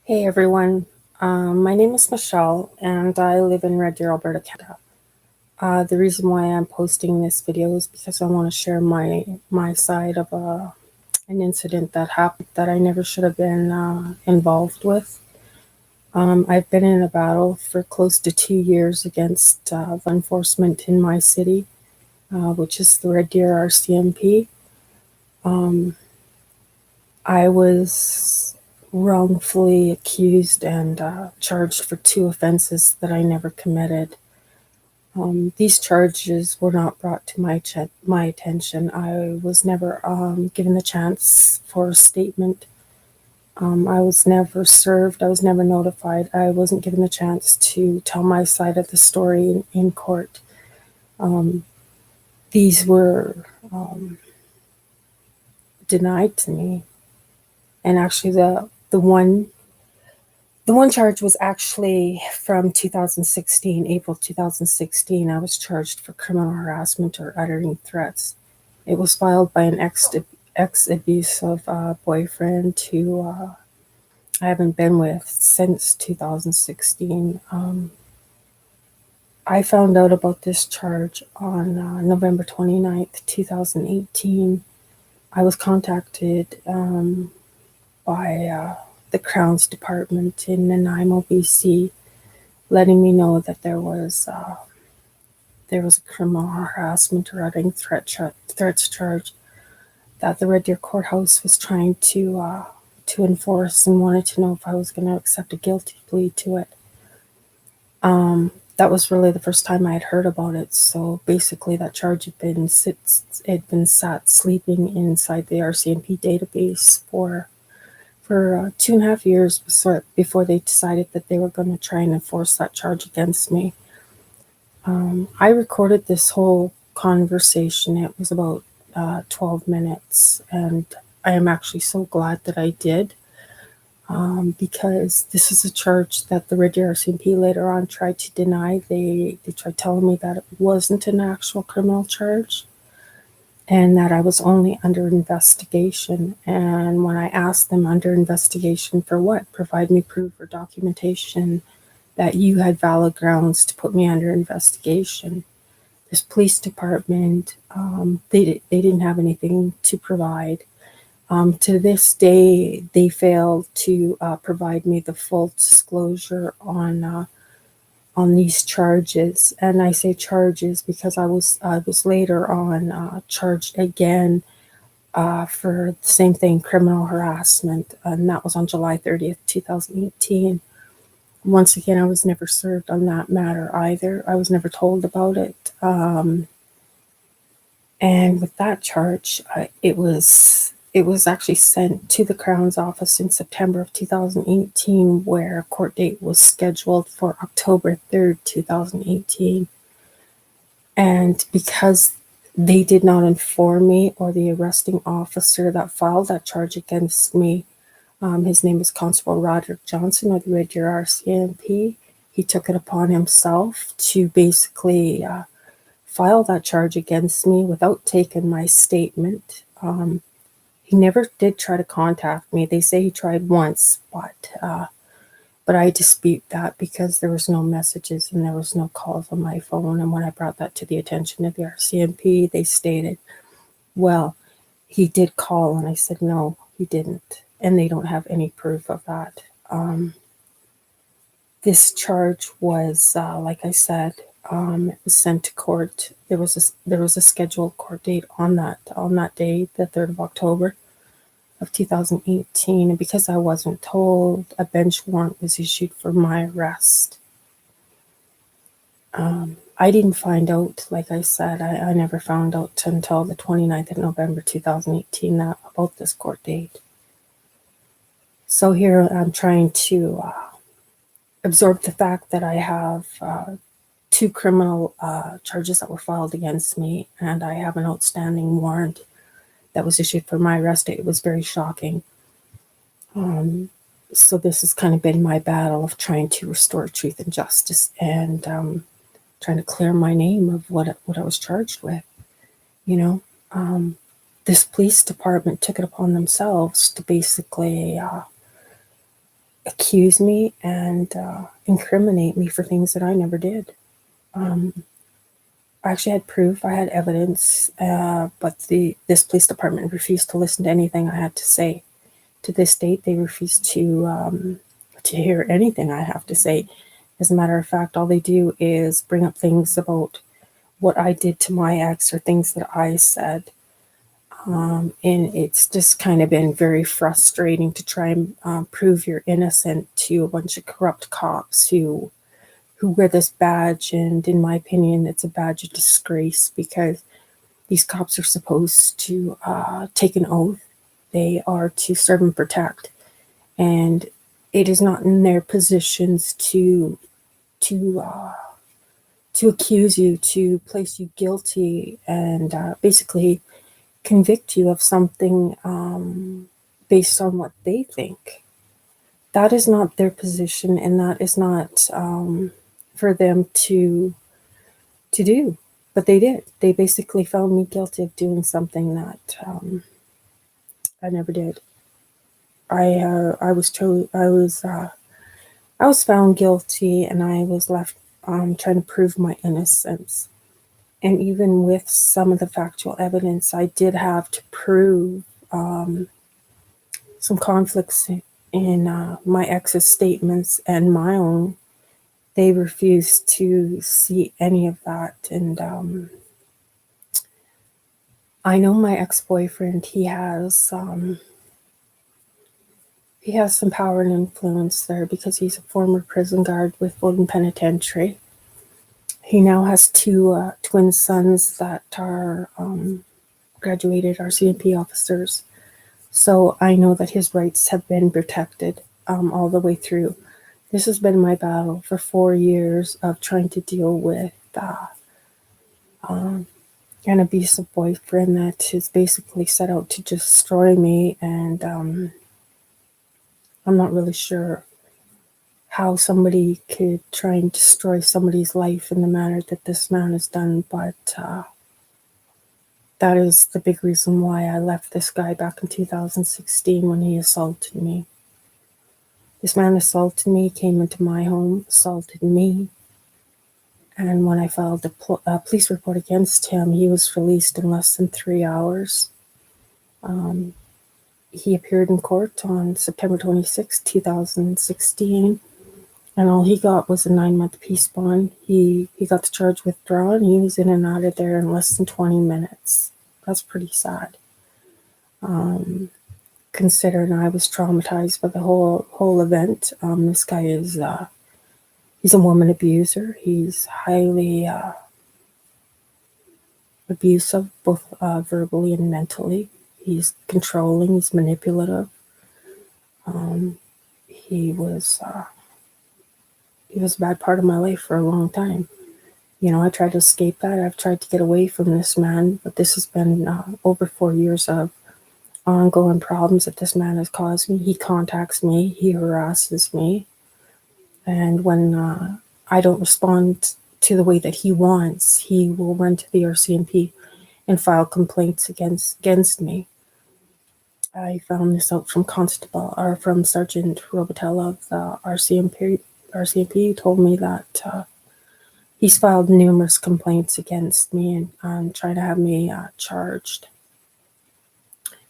Hey everyone, my name is Michelle and I live in Red Deer, Alberta, Canada. The reason why I'm posting this video is because I want to share my side of an incident that happened that I never should have been involved with. I've been in a battle for close to 2 years against law enforcement in my city, which is the Red Deer RCMP. I was wrongfully accused and charged for two offenses that I never committed. These charges were not brought to my attention. I was never given the chance for a statement. I was never served. I was never notified. I wasn't given the chance to tell my side of the story in court. These were denied to me. And actually, the one charge was actually from 2016, April 2016. I was charged for criminal harassment or uttering threats. It was filed by an ex-abusive boyfriend who I haven't been with since 2016. I found out about this charge on November 29th, 2018. I was contacted by the Crown's Department in Nanaimo, BC, letting me know that there was a criminal harassment or uttering threats charge that the Red Deer courthouse was trying to enforce, and wanted to know if I was going to accept a guilty plea to it. That was really the first time I had heard about it. So basically, that charge had been sat sleeping inside the RCMP database for 2.5 years before they decided that they were going to try and enforce that charge against me. I recorded this whole conversation. It was about 12 minutes, and I am actually so glad that I did, because this is a charge that the Red Deer RCMP later on tried to deny. They tried telling me that it wasn't an actual criminal charge and that I was only under investigation. And when I asked them, under investigation for what? Provide me proof or documentation that you had valid grounds to put me under investigation. This police department, they didn't have anything to provide. To this day, they failed to provide me the full disclosure on these charges. And I say charges because I was later on charged again for the same thing, criminal harassment, and that was on July 30th, 2018. Once again, I was never served on that matter either. I was never told about it. And with that charge, it was actually sent to the Crown's office in September of 2018, where a court date was scheduled for October 3rd, 2018. And because they did not inform me, or the arresting officer that filed that charge against me, his name is Constable Roderick Johnson of the Red Deer RCMP, he took it upon himself to basically file that charge against me without taking my statement. He never did try to contact me. They say he tried once, but I dispute that because there was no messages and there was no calls on my phone. And when I brought that to the attention of the RCMP, they stated, well, he did call. And I said, no, he didn't. And they don't have any proof of that. This charge was, like I said, it was sent to court. There was a scheduled court date on that day, the 3rd of October of 2018. And because I wasn't told, a bench warrant was issued for my arrest. I didn't find out, like I said, I never found out until the 29th of November 2018 about this court date. So here I'm trying to absorb the fact that I have two criminal charges that were filed against me, and I have an outstanding warrant that was issued for my arrest. It was very shocking. So this has kind of been my battle of trying to restore truth and justice, and trying to clear my name of what I was charged with. This police department took it upon themselves to basically accuse me and incriminate me for things that I never did. I actually had proof, I had evidence, but this police department refused to listen to anything I had to say. To this date, they refuse to hear anything I have to say. As a matter of fact, all they do is bring up things about what I did to my ex or things that I said. And it's just kind of been very frustrating to try and prove you're innocent to a bunch of corrupt cops who wear this badge. And in my opinion, it's a badge of disgrace because these cops are supposed to take an oath. They are to serve and protect. And it is not in their positions to accuse you, to place you guilty, and basically convict you of something based on what they think. That is not their position, and that is not for them to do. But they did. They basically found me guilty of doing something that I never did. I was found guilty, and I was left trying to prove my innocence. And even with some of the factual evidence, I did have to prove some conflicts in my ex's statements and my own. They refused to see any of that. And I know my ex-boyfriend, he has some power and influence there because he's a former prison guard with Bullied Penitentiary. He now has two twin sons that are graduated RCMP officers. So I know that his rights have been protected all the way through. This has been my battle for 4 years of trying to deal with an abusive boyfriend that is basically set out to destroy me. And I'm not really sure how somebody could try and destroy somebody's life in the manner that this man has done, but that is the big reason why I left this guy back in 2016 when he assaulted me. This man assaulted me, came into my home, assaulted me, and when I filed a police report against him, he was released in less than 3 hours. He appeared in court on September 26, 2016, and all he got was a 9-month peace bond. He got the charge withdrawn. He was in and out of there in less than 20 minutes. That's pretty sad. Considering I was traumatized by the whole event. This guy is he's a woman abuser. He's highly abusive, both verbally and mentally. He's controlling. He's manipulative. He was a bad part of my life for a long time. You know, I tried to escape that. I've tried to get away from this man, but this has been over 4 years of ongoing problems that this man has caused me. He contacts me. He harasses me. And when I don't respond to the way that he wants, he will run to the RCMP and file complaints against me. I found this out from from Sergeant Robitaille of the RCMP. RCMP told me that he's filed numerous complaints against me and trying to have me charged.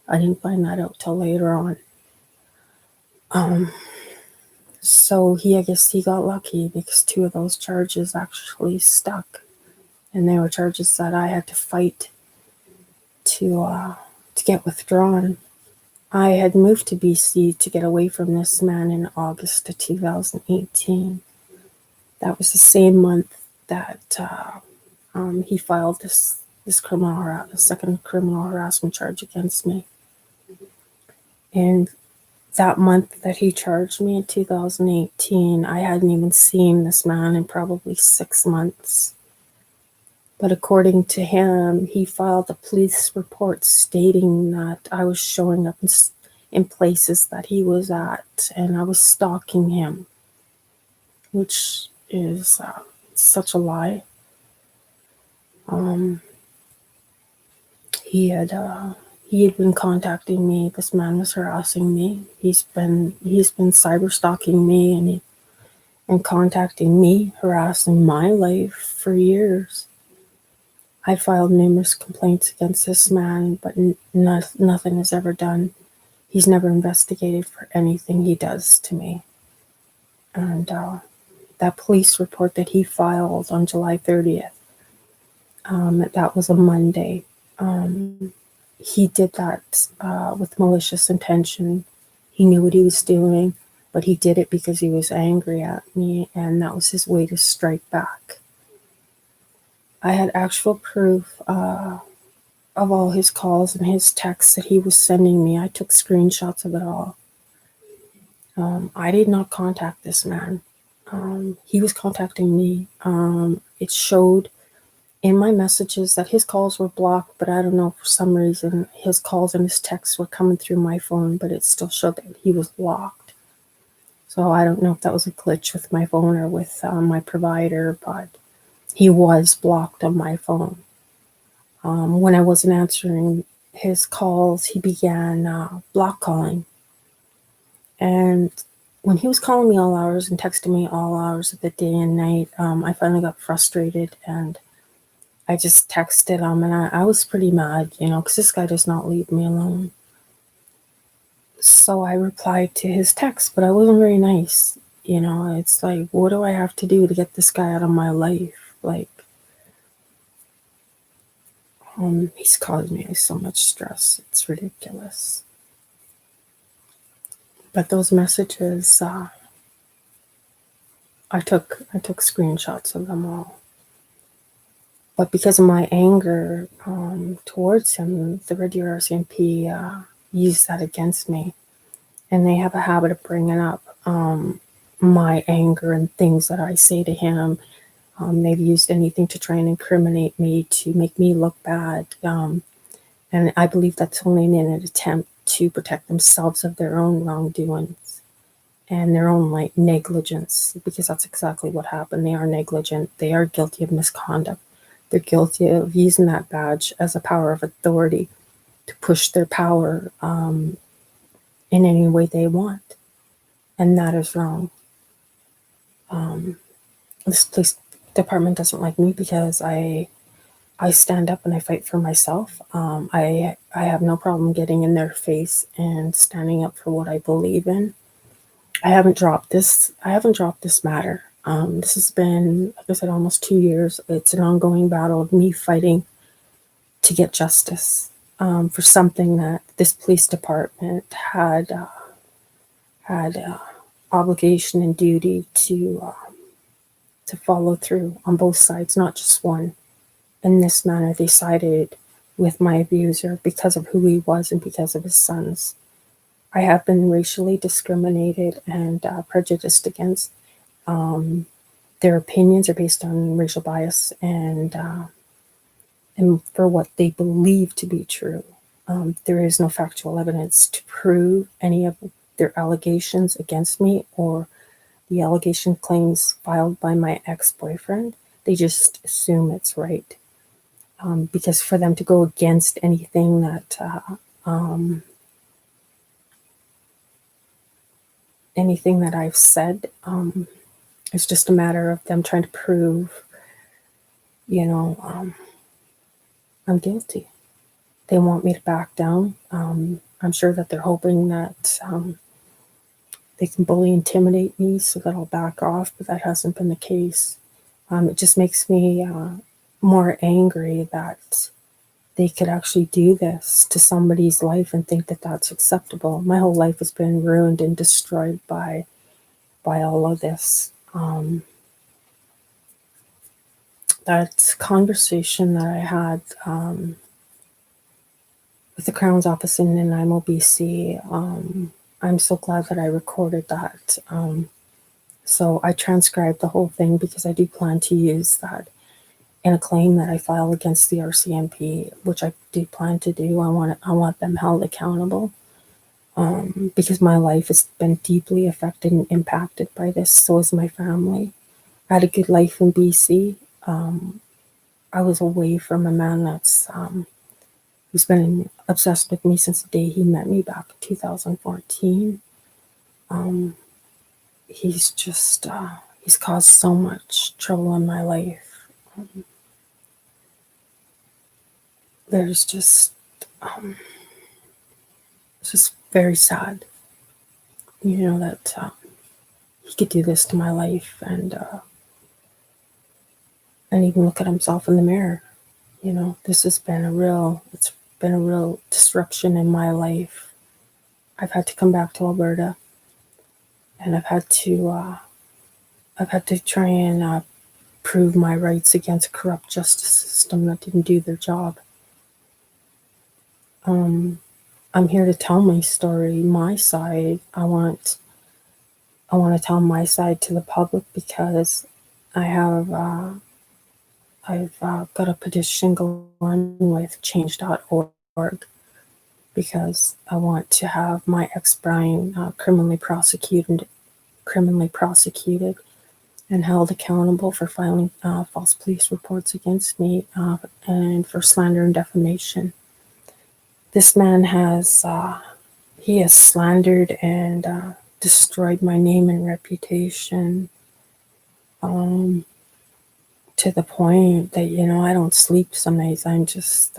I didn't find that out till later on. So I guess he got lucky because 2 of those charges actually stuck, and they were charges that I had to fight to get withdrawn. I had moved to BC to get away from this man in August of 2018. That was the same month that he filed this second criminal harassment charge against me. And that month that he charged me in 2018, I hadn't even seen this man in probably 6 months. But according to him, he filed a police report stating that I was showing up in places that he was at, and I was stalking him, which is such a lie. He had been contacting me. This man was harassing me. He's been cyber stalking me and contacting me, harassing my life for years. I filed numerous complaints against this man, but nothing is ever done. He's never investigated for anything he does to me. And that police report that he filed on July 30th, that was a Monday. He did that with malicious intention. He knew what he was doing, but he did it because he was angry at me, and that was his way to strike back. I had actual proof of all his calls and his texts that he was sending me. I took screenshots of it all. I did not contact this man. He was contacting me. It showed in my messages that his calls were blocked, but I don't know, for some reason, his calls and his texts were coming through my phone, but it still showed that he was blocked. So I don't know if that was a glitch with my phone or with my provider, but he was blocked on my phone. When I wasn't answering his calls, he began block calling. And when he was calling me all hours and texting me all hours of the day and night, I finally got frustrated, and I just texted him, and I was pretty mad, because this guy does not leave me alone. So I replied to his text, but I wasn't very nice. It's like, what do I have to do to get this guy out of my life? Like, he's caused me so much stress. It's ridiculous. But those messages, I took screenshots of them all. But because of my anger towards him, the Red Deer RCMP used that against me. And they have a habit of bringing up my anger and things that I say to him. They've used anything to try and incriminate me, to make me look bad. And I believe that's only in an attempt to protect themselves of their own wrongdoings and their own negligence, because that's exactly what happened. They are negligent. They are guilty of misconduct. They're guilty of using that badge as a power of authority to push their power in any way they want. And that is wrong. This police department doesn't like me because I stand up and I fight for myself. I have no problem getting in their face and standing up for what I believe in. I haven't dropped this matter. This has been, like I said, almost 2 years. It's an ongoing battle of me fighting to get justice for something that this police department had obligation and duty to follow through on both sides, not just one. In this manner, they sided with my abuser because of who he was and because of his sons. I have been racially discriminated and prejudiced against. Their opinions are based on racial bias and for what they believe to be true. There is no factual evidence to prove any of their allegations against me or the allegation claims filed by my ex-boyfriend. They just assume it's right. Because for them to go against anything that I've said, it's just a matter of them trying to prove, I'm guilty. They want me to back down. I'm sure that they're hoping that they can bully, intimidate me so that I'll back off, but that hasn't been the case. It just makes me more angry that they could actually do this to somebody's life and think that that's acceptable. My whole life has been ruined and destroyed by all of this. That conversation that I had with the Crown's office in Nanaimo, BC, I'm so glad that I recorded that. So I transcribed the whole thing because I do plan to use that in a claim that I file against the RCMP, which I do plan to do. I want them held accountable because my life has been deeply affected and impacted by this. So is my family. I had a good life in BC. I was away from a man that's who's been obsessed with me since the day he met me back in 2014. He's just, he's caused so much trouble in my life. There's just, it's just very sad, that he could do this to my life and even look at himself in the mirror. This has been it's been a real disruption in my life. I've had to come back to Alberta, and I've had to try and prove my rights against a corrupt justice system that didn't do their job. I'm here to tell my story, my side. I want to tell my side to the public because I've got a petition going with change.org because I want to have my ex Brian criminally prosecuted and held accountable for filing false police reports against me and for slander and defamation. This man has slandered and destroyed my name and reputation to the point that, I don't sleep some nights. I'm just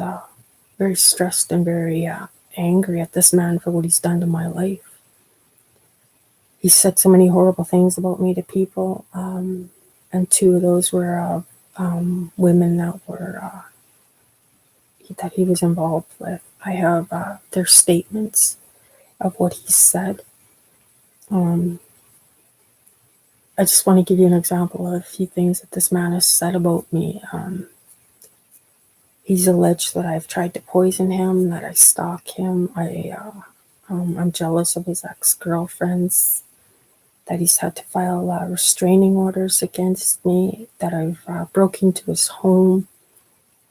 very stressed and very angry at this man for what he's done to my life. He said so many horrible things about me to people, and two of those were women that he was involved with. I have their statements of what he said. I just want to give you an example of a few things that this man has said about me. He's alleged that I've tried to poison him, that I stalk him. I'm jealous of his ex-girlfriends, that he's had to file restraining orders against me, that I've broke into his home,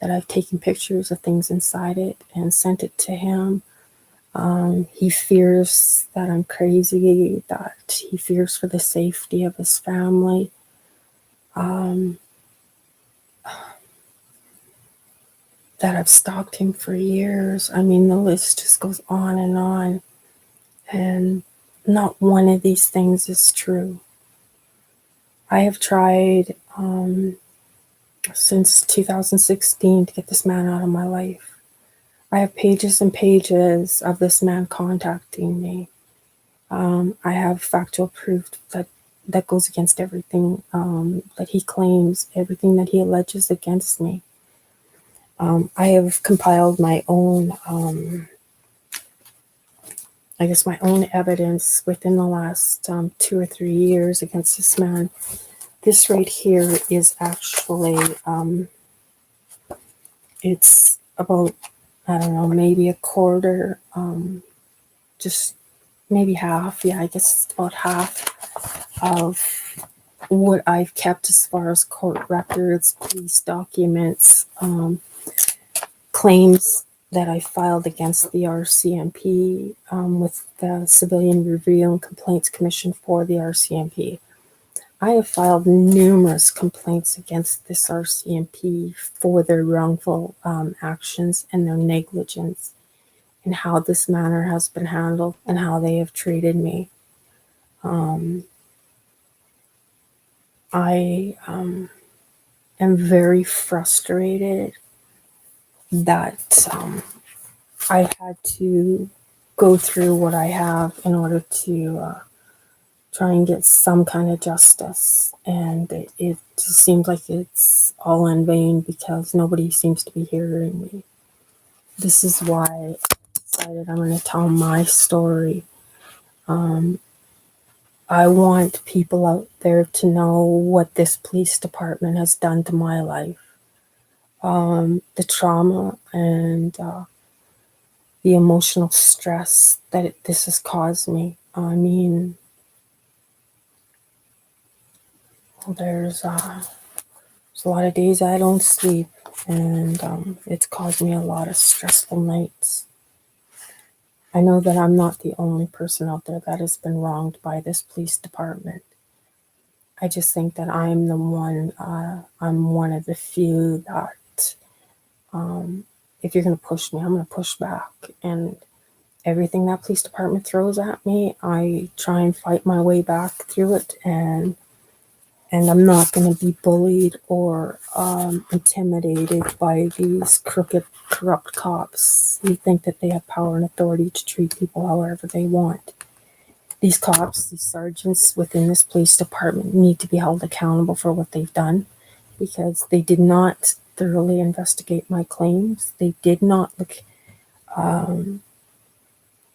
that I've taken pictures of things inside it and sent it to him. He fears that I'm crazy, that he fears for the safety of his family. That I've stalked him for years. I mean, the list just goes on, and not one of these things is true. I have tried since 2016 to get this man out of my life. I have pages and pages of this man contacting me. I have factual proof that goes against everything that he claims, everything that he alleges against me. I have compiled my own, my own evidence within the last 2 or 3 years against this man. This right here is actually, it's about, I don't know, maybe a quarter, just maybe half. Yeah, I guess it's about half of what I've kept as far as court records, police documents, claims that I filed against the RCMP with the Civilian Review and Complaints Commission for the RCMP. I have filed numerous complaints against this RCMP for their wrongful actions and their negligence and how this matter has been handled and how they have treated me. I am very frustrated that I had to go through what I have in order to try and get some kind of justice. And it just seems like it's all in vain because nobody seems to be hearing me. This is why I decided I'm going to tell my story. I want people out there to know what this police department has done to my life. The trauma and the emotional stress that this has caused me. I mean, there's a lot of days I don't sleep, and it's caused me a lot of stressful nights. I know that I'm not the only person out there that has been wronged by this police department. I just think that I'm one of the few that if you're going to push me, I'm going to push back. And everything that police department throws at me, I try and fight my way back through it. And I'm not going to be bullied or intimidated by these crooked, corrupt cops who think that they have power and authority to treat people however they want. These cops, these sergeants within this police department need to be held accountable for what they've done, because they did not thoroughly investigate my claims. They did not look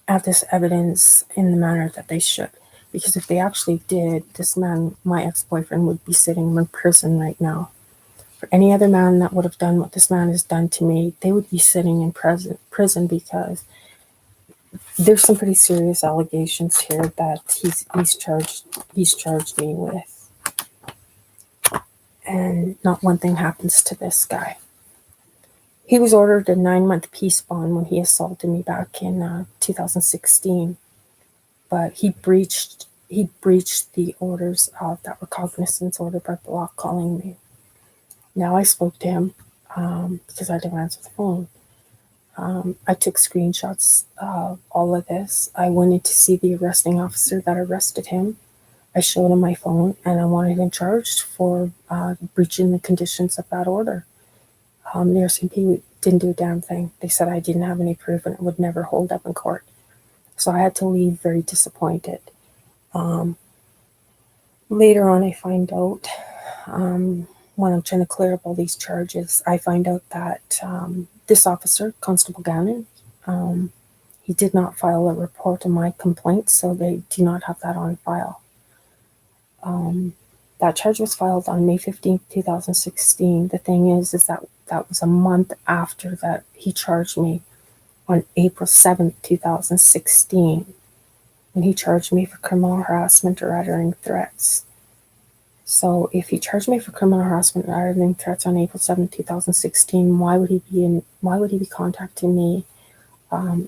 at this evidence in the manner that they should. Because if they actually did, this man, my ex-boyfriend, would be sitting in prison right now. For any other man that would have done what this man has done to me, they would be sitting in prison, because there's some pretty serious allegations here that he's charged me with. And not one thing happens to this guy. He was ordered a 9-month peace bond when he assaulted me back in 2016. But he breached the orders of that recognizance order by block calling me. Now I spoke to him because I didn't answer the phone. I took screenshots of all of this. I went in to see the arresting officer that arrested him. I showed him my phone, and I wanted him charged for breaching the conditions of that order. The RCMP didn't do a damn thing. They said I didn't have any proof and it would never hold up in court. So I had to leave very disappointed. Later on, I find out, when I'm trying to clear up all these charges, I find out that this officer, Constable Gannon, he did not file a report on my complaint, so they do not have that on file. That charge was filed on May 15th, 2016. The thing is that that was a month after that he charged me on April 7th, 2016, when he charged me for criminal harassment or uttering threats. So if he charged me for criminal harassment or uttering threats on April 7th, 2016, why would he be contacting me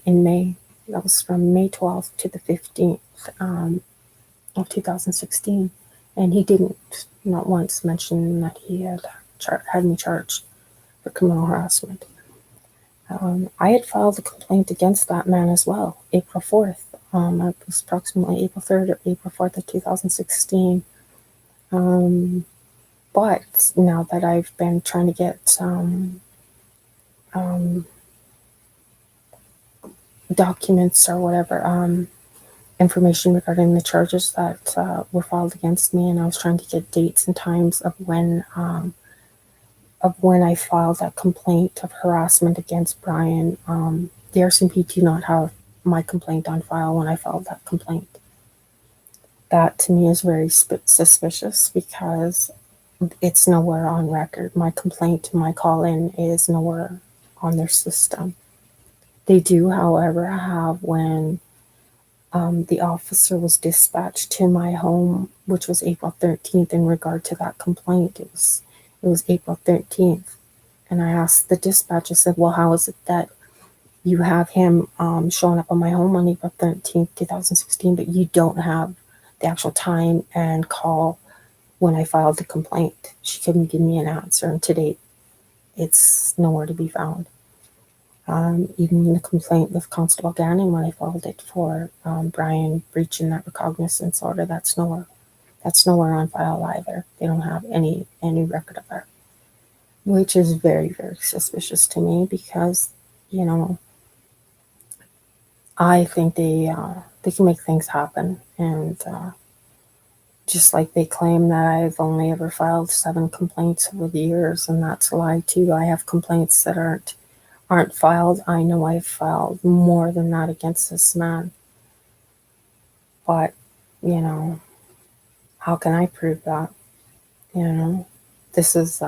in May? That was from May 12th to the 15th of 2016. And he didn't not once mention that he had me charged for criminal harassment. I had filed a complaint against that man as well, April 4th. It was approximately April 3rd or April 4th of 2016. But now that I've been trying to get documents or whatever, information regarding the charges that were filed against me, and I was trying to get dates and times of when I filed that complaint of harassment against Brian. The RCMP do not have my complaint on file when I filed that complaint. That to me is very suspicious, because it's nowhere on record. My complaint, my call-in is nowhere on their system. They do, however, have when the officer was dispatched to my home, which was April 13th, in regard to that complaint. It was April 13th. And I asked the dispatcher, I said, well, how is it that you have him showing up on my home on April 13th, 2016, but you don't have the actual time and call when I filed the complaint? She couldn't give me an answer, and to date, it's nowhere to be found. Even the complaint with Constable Gannon, when I filed it for Brian breaching that recognizance order, that's nowhere on file either. They don't have any record of that, which is very, very suspicious to me, because, I think they can make things happen. And just like they claim that I've only ever filed 7 complaints over the years, and that's a lie too. I have complaints that aren't filed. I know I've filed more than that against this man. But, how can I prove that? This is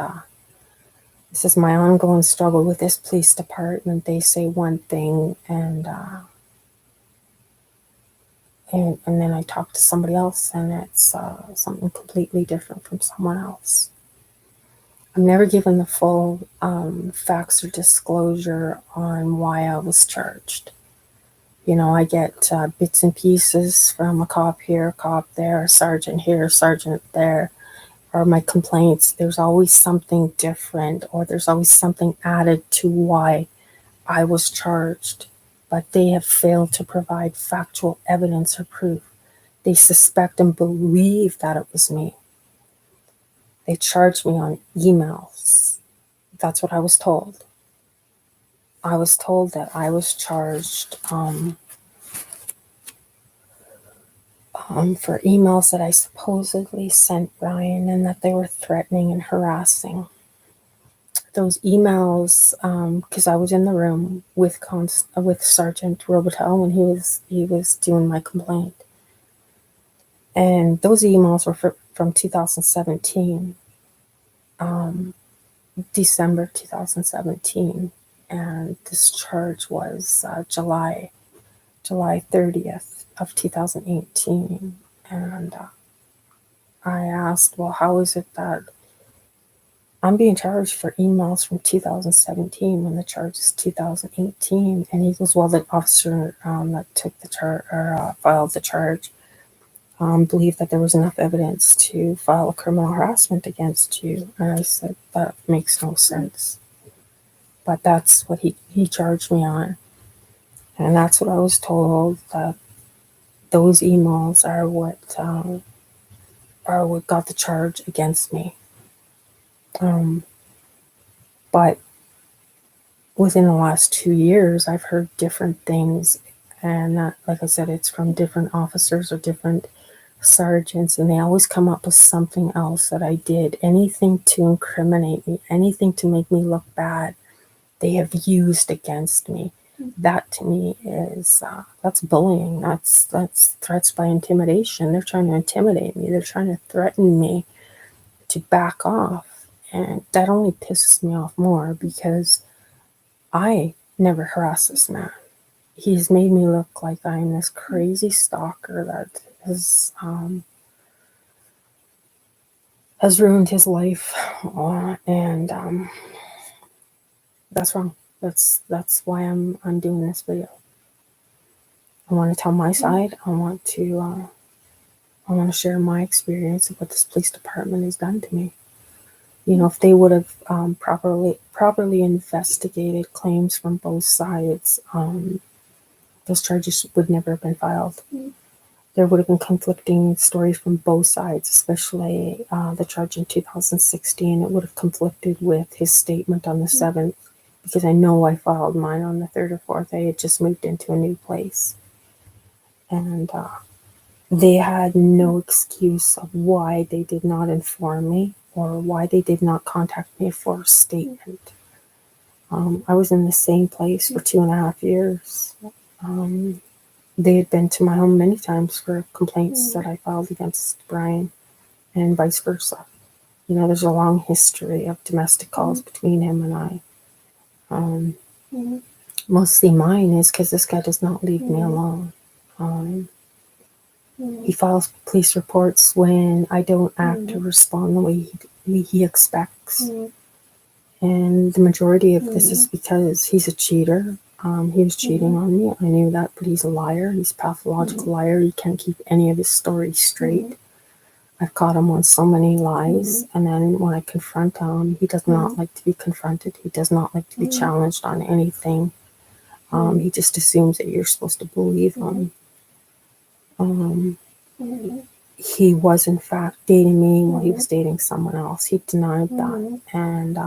my ongoing struggle with this police department. They say one thing, and then I talk to somebody else, and it's something completely different from someone else. I'm never given the full facts or disclosure on why I was charged. I get bits and pieces from a cop here, a cop there, a sergeant here, a sergeant there, or my complaints. There's always something different, or there's always something added to why I was charged, but they have failed to provide factual evidence or proof. They suspect and believe that it was me. They charged me on emails. That's what I was told. I was told that I was charged for emails that I supposedly sent Brian, and that they were threatening and harassing. Those emails, because I was in the room with Sergeant Robitel when he was doing my complaint, and those emails were from 2017, December 2017, and this charge was July 30th of 2018, and I asked, well, how is it that I'm being charged for emails from 2017 when the charge is 2018? And he goes, well, the officer that took the charge or filed the charge believed that there was enough evidence to file a criminal harassment against you. And I said, that makes no sense. But that's what he charged me on. And that's what I was told, that those emails are what got the charge against me. But within the last 2 years, I've heard different things, and that, like I said, it's from different officers or different sergeants, and they always come up with something else that I did, anything to incriminate me, anything to make me look bad, they have used against me. That to me is that's bullying. That's threats by intimidation. They're trying to intimidate me. They're trying to threaten me to back off, and that only pisses me off more, because I never harassed this man. He's made me look like I'm this crazy stalker that has ruined his life, and that's wrong. That's why I'm doing this video. I want to tell my side. I want to share my experience of what this police department has done to me. You know, if they would have properly investigated claims from both sides, those charges would never have been filed. There would have been conflicting stories from both sides, especially the charge in 2016. It would have conflicted with his statement on the 7th, because I know I filed mine on the 3rd or 4th. I had just moved into a new place. And they had no excuse of why they did not inform me or why they did not contact me for a statement. I was in the same place for 2.5 years. They had been to my home many times for complaints that I filed against Brian, and vice versa. You know, there's a long history of domestic calls between him and I. Mostly mine is because this guy does not leave me alone. He files police reports when I don't act or respond the way he expects. And the majority of this is because he's a cheater. He was cheating on me. I knew that, but he's a liar. He's a pathological liar. He can't keep any of his stories straight. I've caught him on so many lies, and then when I confront him, he does not like to be confronted. He does not like to be challenged on anything. He just assumes that you're supposed to believe him. He was in fact dating me while he was dating someone else. He denied that, and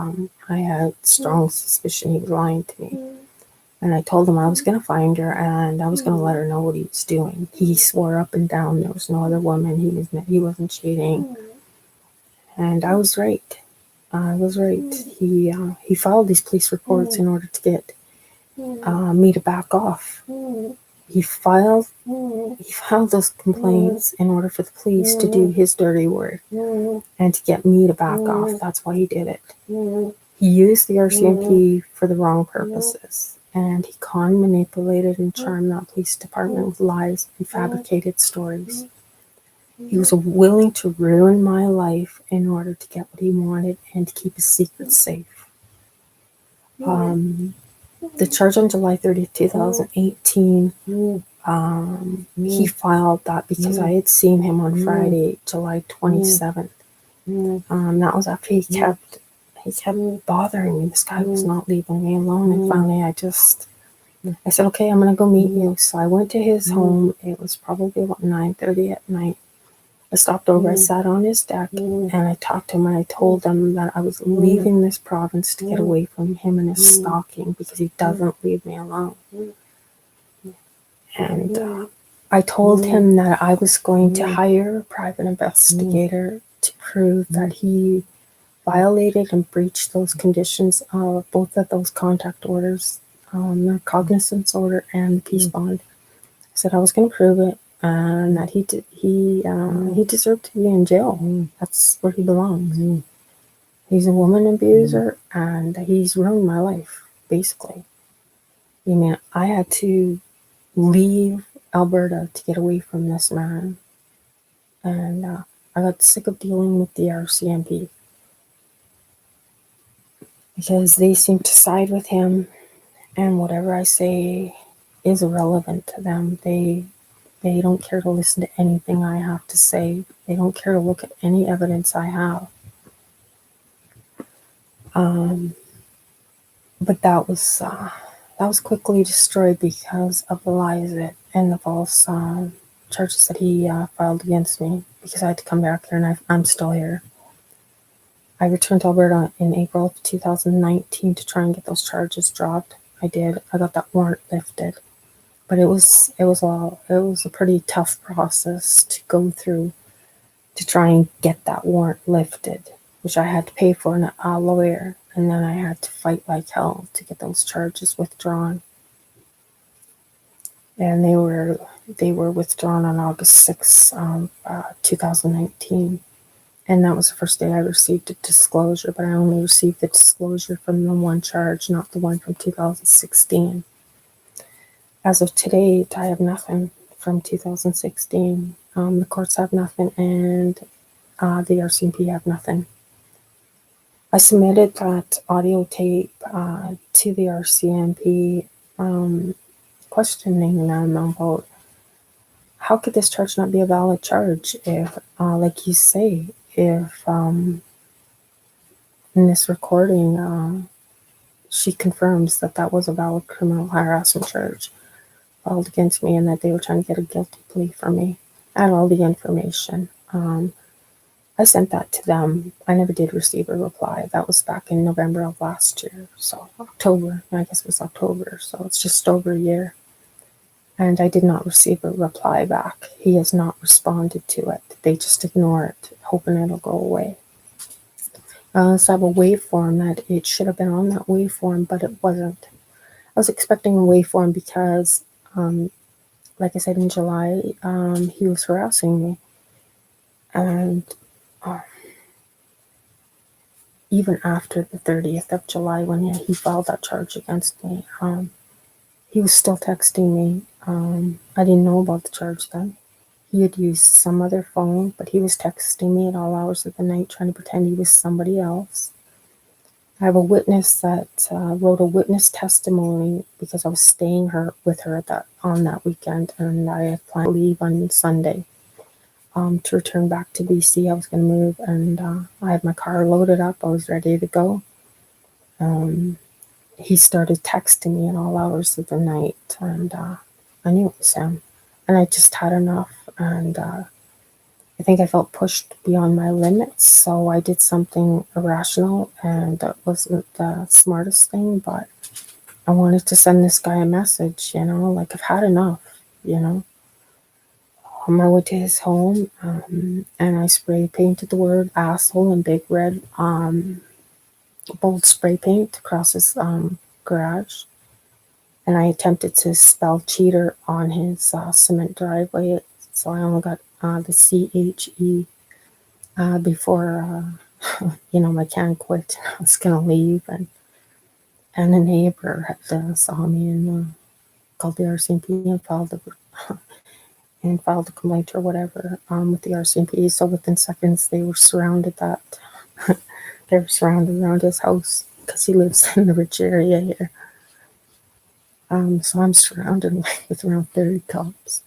I had strong suspicion he was lying to me. And I told him I was going to find her, and I was going to let her know what he was doing. He swore up and down there was no other woman. He wasn't cheating, and I was right. I was right. He filed these police reports in order to get me to back off. He filed those complaints in order for the police to do his dirty work and to get me to back off. That's why he did it. He used the RCMP for the wrong purposes, and he manipulated and charmed that police department with lies and fabricated stories. He was willing to ruin my life in order to get what he wanted and to keep his secrets safe. The charge on July 30th, 2018, he filed that because I had seen him on Friday, July 27th. That was after he kept he kept bothering me. This guy was not leaving me alone. And finally, I said, okay, I'm going to go meet you. So I went to his home. It was probably about 9:30 at night. I stopped over, I sat on his deck, and I talked to him, and I told him that I was leaving this province to get away from him and his stalking because he doesn't leave me alone. And I told him that I was going to hire a private investigator to prove that he violated and breached those conditions of both of those contact orders, the cognizance order and the peace bond. I said I was going to prove it, and that he deserved to be in jail. That's where he belongs. He's a woman abuser, and he's ruined my life, basically. I mean, I had to leave Alberta to get away from this man, and I got sick of dealing with the RCMP because they seem to side with him, and whatever I say is irrelevant to them. They don't care to listen to anything I have to say. They don't care to look at any evidence I have. But that was quickly destroyed because of the lies and the false charges that he filed against me, because I had to come back here, and I'm still here. I returned to Alberta in April of 2019 to try and get those charges dropped. I did. I got that warrant lifted. But it was a pretty tough process to go through to try and get that warrant lifted, which I had to pay for a lawyer, and then I had to fight like hell to get those charges withdrawn. And they were withdrawn on August 6th, 2019, and that was the first day I received a disclosure. But I only received the disclosure from the one charge, not the one from 2016. As of today, I have nothing from 2016. The courts have nothing, and the RCMP have nothing. I submitted that audio tape to the RCMP, questioning them about how could this charge not be a valid charge if, like you say, if in this recording she confirms that was a valid criminal harassment charge filed against me, and that they were trying to get a guilty plea for me. I had all the information. I sent that to them. I never did receive a reply. That was back in November of last year. So October, I guess it was October. So it's just over a year. And I did not receive a reply back. He has not responded to it. They just ignore it, hoping it'll go away. So I have a waveform that it should have been on that waveform, but it wasn't. I was expecting a waveform because like I said, in July, he was harassing me. And even after the 30th of July, when he filed that charge against me, he was still texting me. I didn't know about the charge then. He had used some other phone, but he was texting me at all hours of the night, trying to pretend he was somebody else. I have a witness that wrote a witness testimony because I was staying with her on that weekend, and I had planned to leave on Sunday to return back to BC. I was going to move, and I had my car loaded up. I was ready to go. He started texting me at all hours of the night, and I knew it was him. And I just had enough, and I think I felt pushed beyond my limits, so I did something irrational, and that wasn't the smartest thing, but I wanted to send this guy a message, like I've had enough, I went to his home, and I spray painted the word asshole in big red, bold spray paint across his garage, and I attempted to spell cheater on his cement driveway, so I only got the CHE before my can quit. I was gonna leave, and a neighbor had saw me and called the RCMP and filed a complaint or whatever with the RCMP. So within seconds, they were surrounded around his house because he lives in the rich area here. So I'm surrounded with around 30 cops.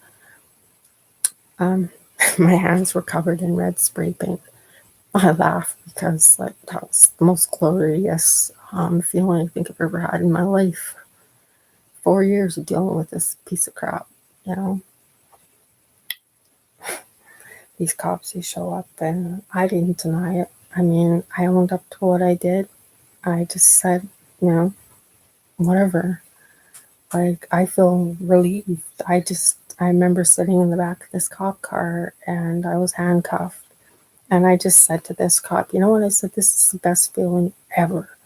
My hands were covered in red spray paint. I laugh because like that was the most glorious feeling I think I've ever had in my life. 4 years of dealing with this piece of crap, you know. These cops, they show up, and I didn't deny it. I mean, I owned up to what I did. I just said, you know, whatever. Like, I feel relieved. I remember sitting in the back of this cop car and I was handcuffed. And I just said to this cop, you know what? I said, this is the best feeling ever.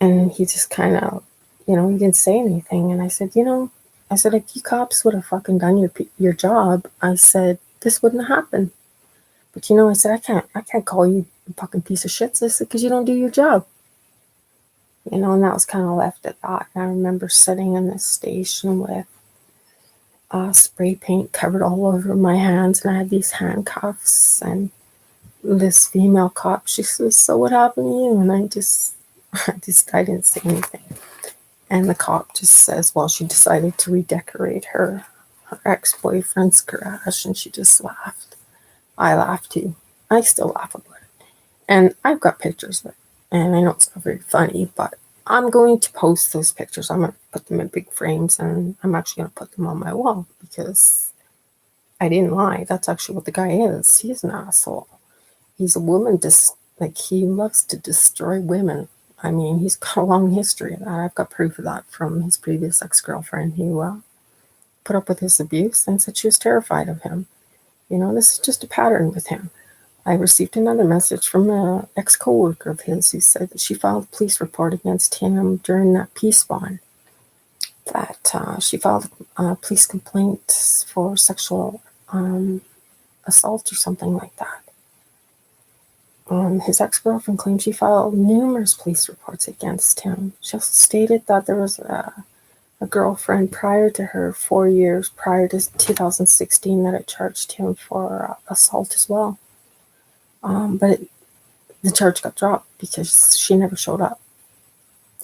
And he just kind of, he didn't say anything. And I said, if you cops would have fucking done your job, I said, this wouldn't happen. But I said, I can't call you a fucking piece of shit. I said, because you don't do your job. And that was kind of left at that. And I remember sitting in this station with spray paint covered all over my hands, and I had these handcuffs. And this female cop, she says, "So what happened to you?" And I didn't say anything. And the cop just says, "Well, she decided to redecorate her ex-boyfriend's garage," and she just laughed. I laughed too. I still laugh about it. And I've got pictures of it. And I know it's not very funny, but I'm going to post those pictures. I'm going to put them in big frames, and I'm actually going to put them on my wall because I didn't lie. That's actually what the guy is. He's an asshole. He's a woman, he loves to destroy women. I mean, he's got a long history of that. I've got proof of that from his previous ex-girlfriend who put up with his abuse and said she was terrified of him. This is just a pattern with him. I received another message from an ex-coworker of his who said that she filed a police report against him during that peace bond. That she filed a police complaint for sexual assault or something like that. His ex-girlfriend claimed she filed numerous police reports against him. She also stated that there was a girlfriend prior to her, 4 years prior to 2016, that had charged him for assault as well. But the charge got dropped because she never showed up.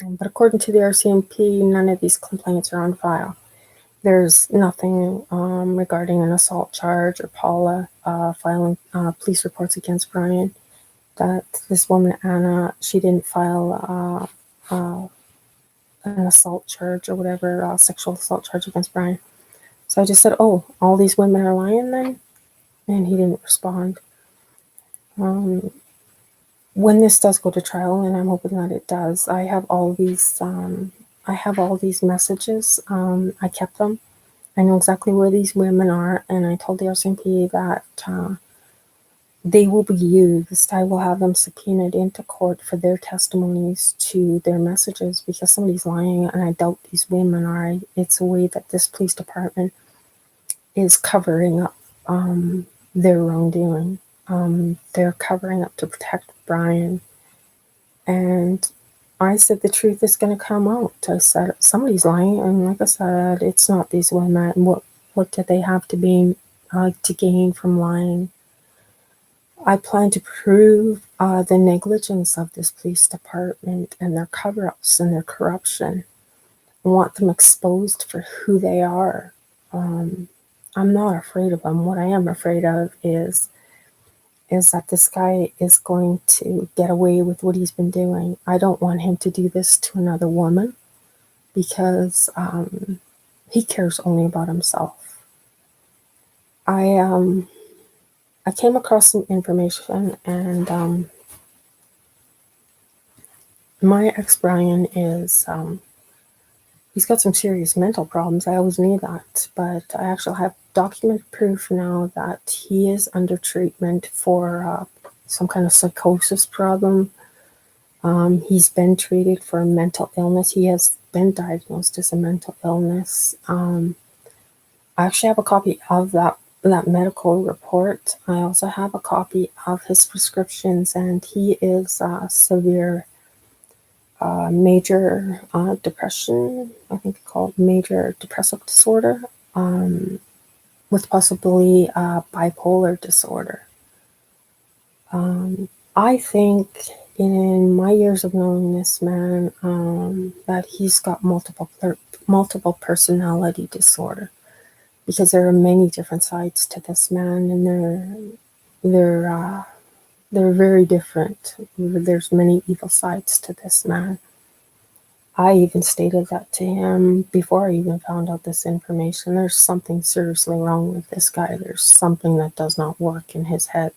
But according to the RCMP, none of these complaints are on file. There's nothing regarding an assault charge or Paula filing police reports against Brian. That this woman, Anna, she didn't file an assault charge or whatever, sexual assault charge against Brian. So I just said, oh, all these women are lying then? And he didn't respond. When this does go to trial, and I'm hoping that it does, I have all these messages. I kept them. I know exactly where these women are, and I told the RCMP that they will be used. I will have them subpoenaed into court for their testimonies to their messages because somebody's lying, and I doubt these women are. It's a way that this police department is covering up their wrongdoing. They're covering up to protect Brian. And I said the truth is going to come out. I said somebody's lying, and like I said, it's not these women. What do they have to gain from lying? I plan to prove the negligence of this police department and their cover-ups and their corruption. I want them exposed for who they are. I'm not afraid of them. What I am afraid of is that this guy is going to get away with what he's been doing. I don't want him to do this to another woman because he cares only about himself. I came across some information, and my ex-Brian is, he's got some serious mental problems. I always knew that, but I actually have documented proof now that he is under treatment for some kind of psychosis problem. He's been treated for a mental illness. He has been diagnosed as a mental illness. I actually have a copy of that medical report. I also have a copy of his prescriptions, and he is severe major depression, I think it's called major depressive disorder, with possibly bipolar disorder. I think in my years of knowing this man, that he's got multiple personality disorder, because there are many different sides to this man, and they're They're very different. There's many evil sides to this man. I even stated that to him before I even found out this information. There's something seriously wrong with this guy. There's something that does not work in his head.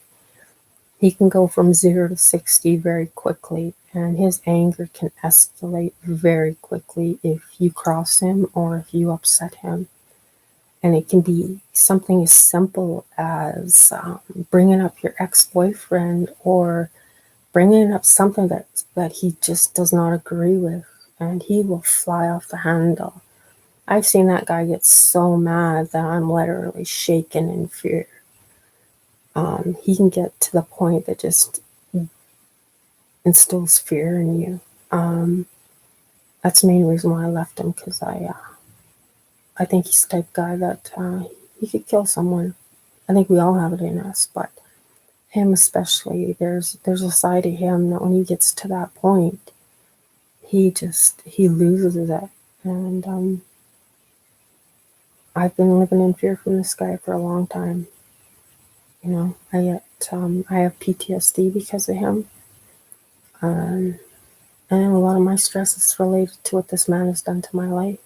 He can go from 0 to 60 very quickly, and his anger can escalate very quickly if you cross him or if you upset him. And it can be something as simple as bringing up your ex-boyfriend, or bringing up something that he just does not agree with, and he will fly off the handle. I've seen that guy get so mad that I'm literally shaken in fear. He can get to the point that just instills fear in you. That's the main reason why I left him, because I think he's the type of guy that he could kill someone. I think we all have it in us, but him especially, there's a side of him that when he gets to that point, he loses it. And I've been living in fear from this guy for a long time. You know, I have PTSD because of him. And a lot of my stress is related to what this man has done to my life.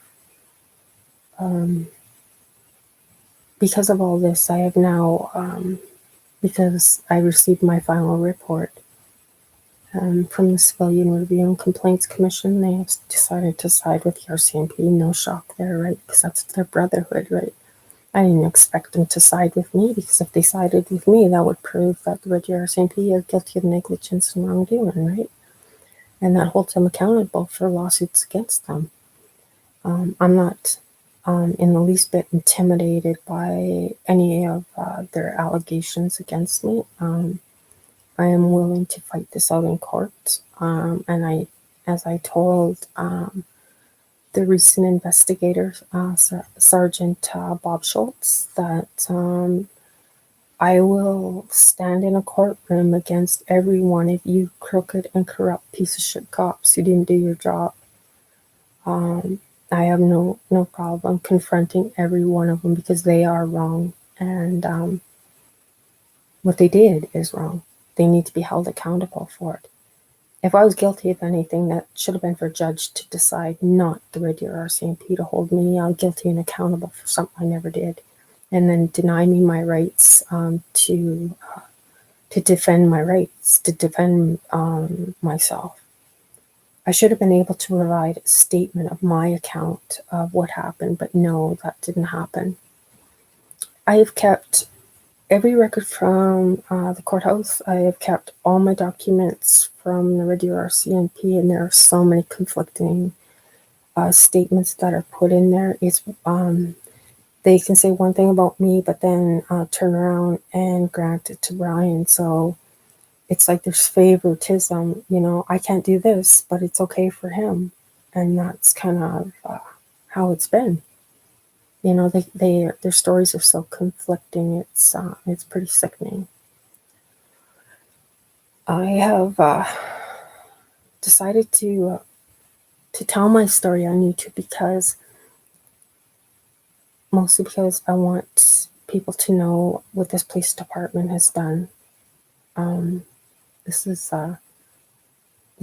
Because of all this, I have now, because I received my final report from the Civilian Review and Complaints Commission, they have decided to side with the RCMP. No shock there, right? Because that's their brotherhood, right? I didn't expect them to side with me, because if they sided with me, that would prove that the Red Deer RCMP are guilty of negligence and wrongdoing, right? And that holds them accountable for lawsuits against them. I'm not in the least bit intimidated by any of their allegations against me. I am willing to fight this out in court. And as I told the recent investigator, Sergeant Bob Schultz, that I will stand in a courtroom against every one of you crooked and corrupt piece of shit cops who didn't do your job. I have no problem confronting every one of them, because they are wrong, and what they did is wrong. They need to be held accountable for it. If I was guilty of anything, that should have been for a judge to decide, not the Red Deer RCMP to hold me guilty and accountable for something I never did, and then deny me my rights to defend my rights, to defend myself. I should have been able to provide a statement of my account of what happened, but no, that didn't happen. I have kept every record from the courthouse. I have kept all my documents from the Red Deer RCMP, and there are so many conflicting statements that are put in there. They can say one thing about me, but then turn around and grant it to Brian. So it's like there's favoritism. You know, I can't do this, but it's okay for him, and that's kind of how it's been. You know, their stories are so conflicting. It's pretty sickening. I have decided to tell my story on YouTube, mostly because I want people to know what this police department has done. This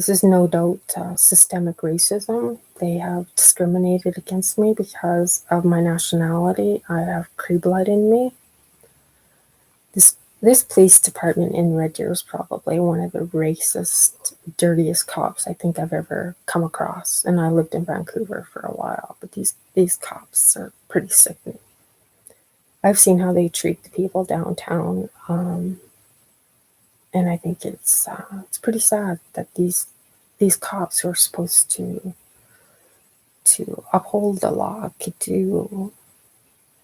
is no doubt systemic racism. They have discriminated against me because of my nationality. I have Cree blood in me. This police department in Red Deer is probably one of the racist, dirtiest cops I think I've ever come across. And I lived in Vancouver for a while, but these cops are pretty sickening. I've seen how they treat the people downtown, and I think it's pretty sad that these cops who are supposed to uphold the law could do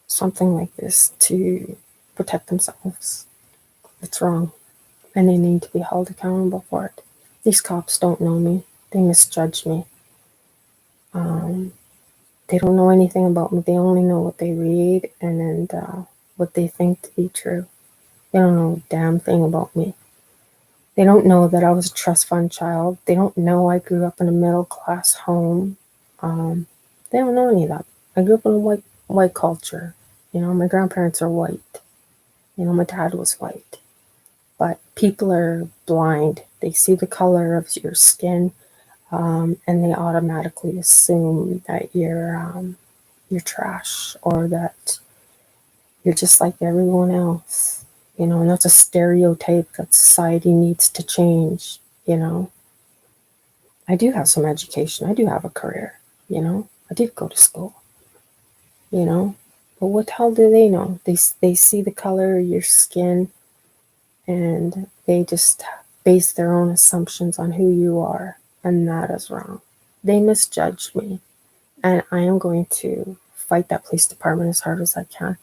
something like this to protect themselves. It's wrong, and they need to be held accountable for it. These cops don't know me. They misjudge me. They don't know anything about me. They only know what they read and what they think to be true. They don't know a damn thing about me. They don't know that I was a trust fund child. They don't know I grew up in a middle class home. They don't know any of that. I grew up in a white culture. You know, my grandparents are white. You know, my dad was white. But people are blind. They see the color of your skin, and they automatically assume that you're trash, or that you're just like everyone else, and that's a stereotype that society needs to change. I do have some education. I do have a career. I did go to school, you know, but what the hell do they know? They see the color of your skin, and they just base their own assumptions on who you are, and that is wrong. They misjudged me, and I am going to fight that police department as hard as I can.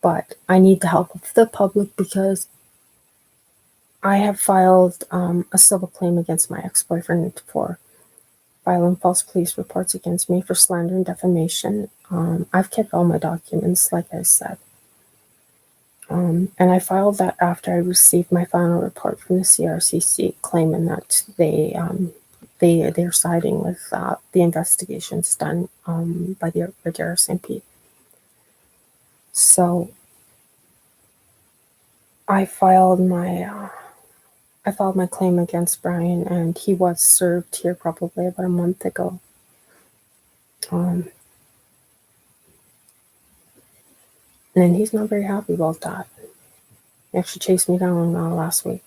But I need the help of the public, because I have filed a civil claim against my ex-boyfriend for filing false police reports against me for slander and defamation. I've kept all my documents, like I said. And I filed that after I received my final report from the CRCC, claiming that they're siding with the investigations done by the Red Deer RCMP. So I filed my claim against Brian, and he was served here probably about a month ago. And he's not very happy about that. He actually chased me down last week.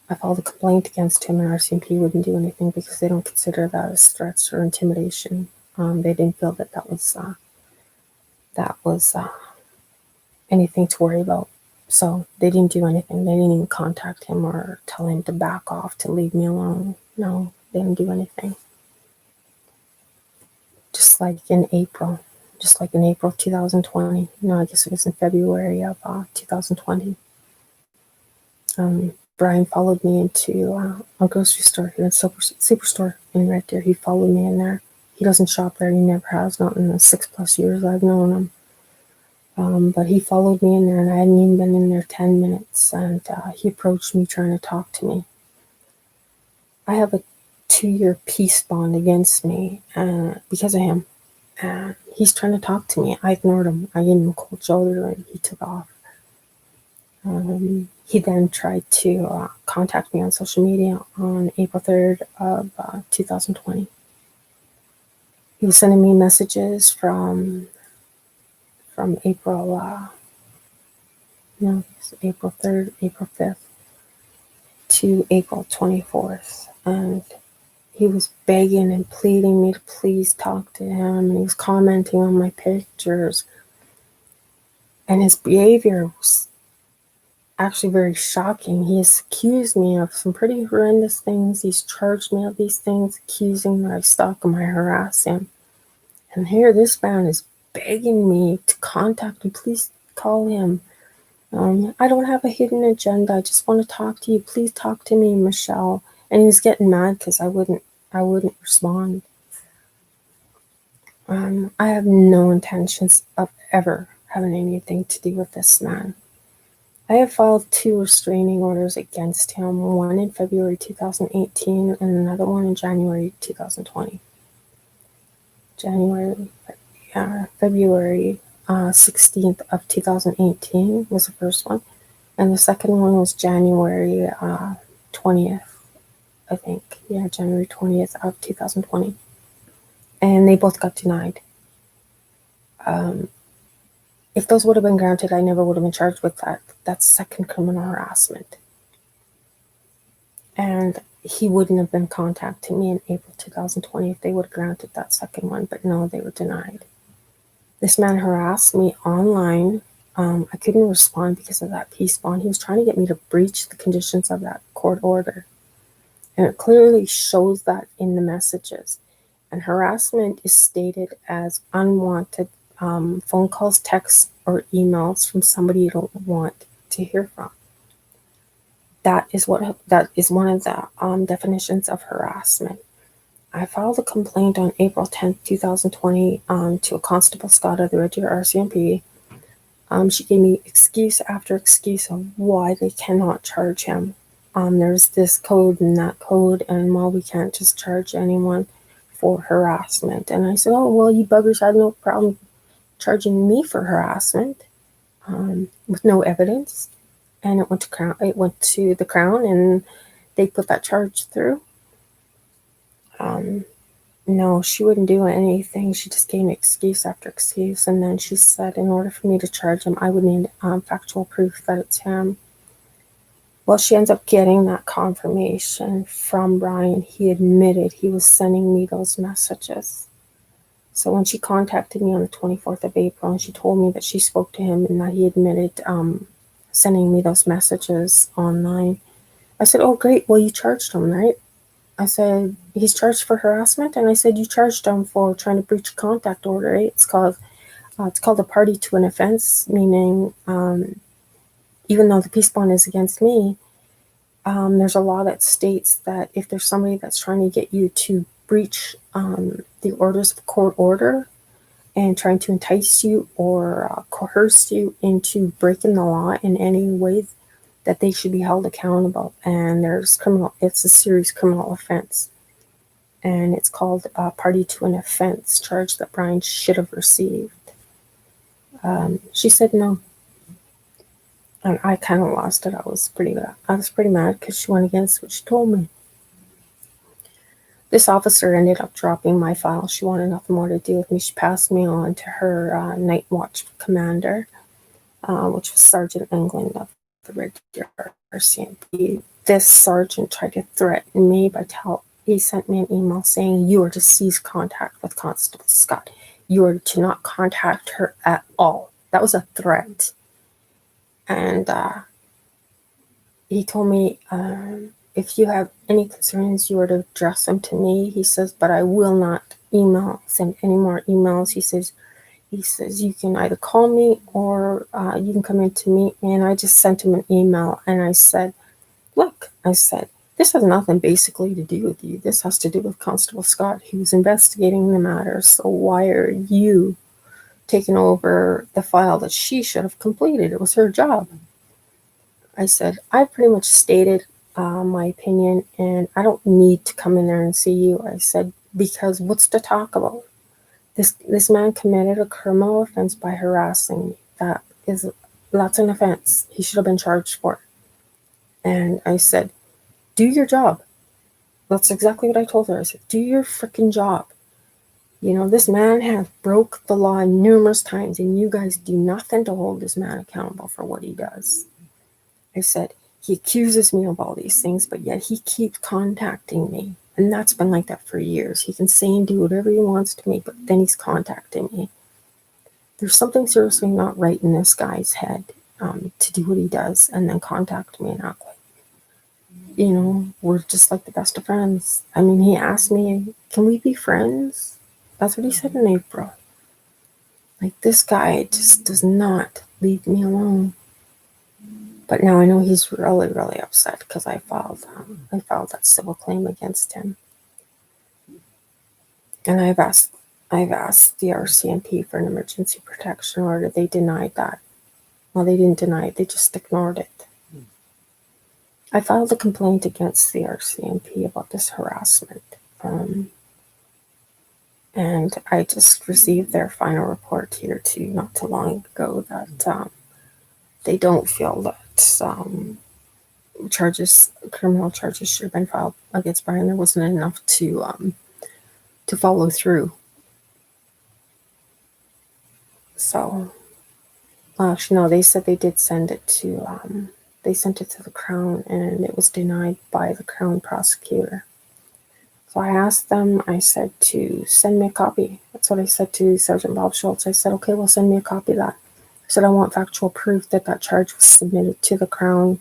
I filed a complaint against him, and RCMP wouldn't do anything because they don't consider that as threats or intimidation. They didn't feel that was anything to worry about. So they didn't do anything. They didn't even contact him or tell him to back off, to leave me alone. No, they didn't do anything. Just like in April of 2020. No, I guess it was in February of 2020. Brian followed me into a grocery store here, a superstore in Red Deer. He followed me in there. He doesn't shop there. He never has, not in the 6+ years I've known him. But he followed me in there, and I hadn't even been in there 10 minutes, and he approached me trying to talk to me. I have a 2-year peace bond against me because of him. And he's trying to talk to me. I ignored him. I gave him a cold shoulder, and he took off. He then tried to contact me on social media on April 3rd of 2020. He was sending me messages from April 3rd, April 5th to April 24th. And he was begging and pleading me to please talk to him. And he was commenting on my pictures. And his behavior was actually very shocking. He has accused me of some pretty horrendous things. He's charged me of these things, accusing that I stalk him, I harass him. And here this man is begging me to contact him. Please call him. I don't have a hidden agenda. I just want to talk to you. Please talk to me, Michelle. And he was getting mad because I wouldn't respond. I have no intentions of ever having anything to do with this man. I have filed 2 restraining orders against him, one in February 2018 and another one in January 2020. February 16th of 2018 was the first one, and the second one was January 20th, I think. Yeah, January 20th of 2020. And they both got denied. If those would have been granted, I never would have been charged with that. That's second criminal harassment. And he wouldn't have been contacting me in April 2020 if they would have granted that second one, but no, they were denied. This man harassed me online. I couldn't respond because of that peace bond. He was trying to get me to breach the conditions of that court order. And it clearly shows that in the messages. And harassment is stated as unwanted phone calls, texts, or emails from somebody you don't want to hear from. That is one of the definitions of harassment. I filed a complaint on April 10th, 2020 to a Constable Scott of the Red Deer RCMP. She gave me excuse after excuse of why they cannot charge him. There's this code and that code, and well, we can't just charge anyone for harassment. And I said, oh, well, you buggers had no problem charging me for harassment with no evidence. and it went to Crown. It went to the Crown, and they put that charge through. No, she wouldn't do anything. She just gave me excuse after excuse, and then she said, in order for me to charge him, I would need factual proof that it's him. Well, she ends up getting that confirmation from Brian. He admitted he was sending me those messages. So when she contacted me on the 24th of April, and she told me that she spoke to him and that he admitted sending me those messages online, I said, oh, great. Well, you charged him, right? I said, he's charged for harassment. And I said, you charged him for trying to breach a contact order, right? It's called a party to an offense, meaning even though the peace bond is against me, there's a law that states that if there's somebody that's trying to get you to breach the orders of court order and trying to entice you or coerce you into breaking the law in any way, that they should be held accountable. And it's a serious criminal offense. And it's called party to an offense charge that Brian should have received. She said no. And I kind of lost it. I was pretty mad because she went against what she told me. This officer ended up dropping my file. She wanted nothing more to do with me. She passed me on to her night watch commander, which was Sergeant England of the Red Deer RCMP. This sergeant tried to threaten me he sent me an email saying, you are to cease contact with Constable Scott. You are to not contact her at all. That was a threat. And he told me, if you have any concerns, you are to address them to me. He says, but I will not send any more emails. He says, you can either call me or you can come in to meet me. And I just sent him an email and I said, look, this has nothing basically to do with you. This has to do with Constable Scott, who's investigating the matter. So why are you taking over the file that she should have completed? It was her job. I said, I pretty much stated my opinion, and I don't need to come in there and see you. I said, because what's to talk about? This man committed a criminal offense by harassing me. That's an offense. He should have been charged for it. And I said, do your job. That's exactly what I told her. I said, do your freaking job. You know, this man has broke the law numerous times, and you guys do nothing to hold this man accountable for what he does. I said, he accuses me of all these things, but yet he keeps contacting me. And that's been like that for years. He can say and do whatever he wants to me, but then he's contacting me. There's something seriously not right in this guy's head to do what he does and then contact me and act like, you know, we're just like the best of friends. I mean, he asked me, can we be friends? That's what he said in April. Like, this guy just does not leave me alone. But now I know he's really, really upset because I filed that civil claim against him. And I've asked the RCMP for an emergency protection order. They denied that. Well, they didn't deny it. They just ignored it. I filed a complaint against the RCMP about this harassment. And I just received their final report here too, not too long ago, that they don't feel that criminal charges should have been filed against Brian. There wasn't enough to follow through. So, actually, no, they said they did send it to the Crown, and it was denied by the Crown prosecutor. So I asked them, I said, to send me a copy. That's what I said to Sergeant Bob Schultz. I said, okay, well, send me a copy of that. I said, I want factual proof that charge was submitted to the Crown.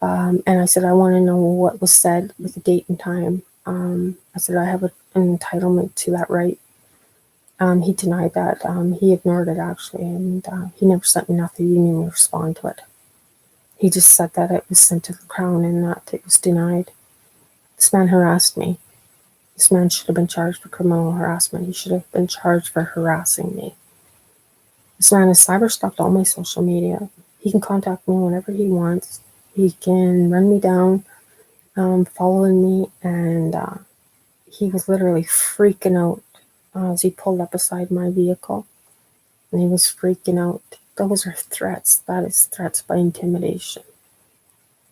And I said, I want to know what was said with the date and time. I said, I have an entitlement to that right. He denied that. He ignored it, actually, and he never sent me nothing. He didn't even respond to it. He just said that it was sent to the Crown and that it was denied. This man harassed me. This man should have been charged for criminal harassment. He should have been charged for harassing me. This man has cyberstalked all my social media. He can contact me whenever he wants. He can run me down, following me, and he was literally freaking out as he pulled up beside my vehicle. And he was freaking out. Those are threats. That is threats by intimidation.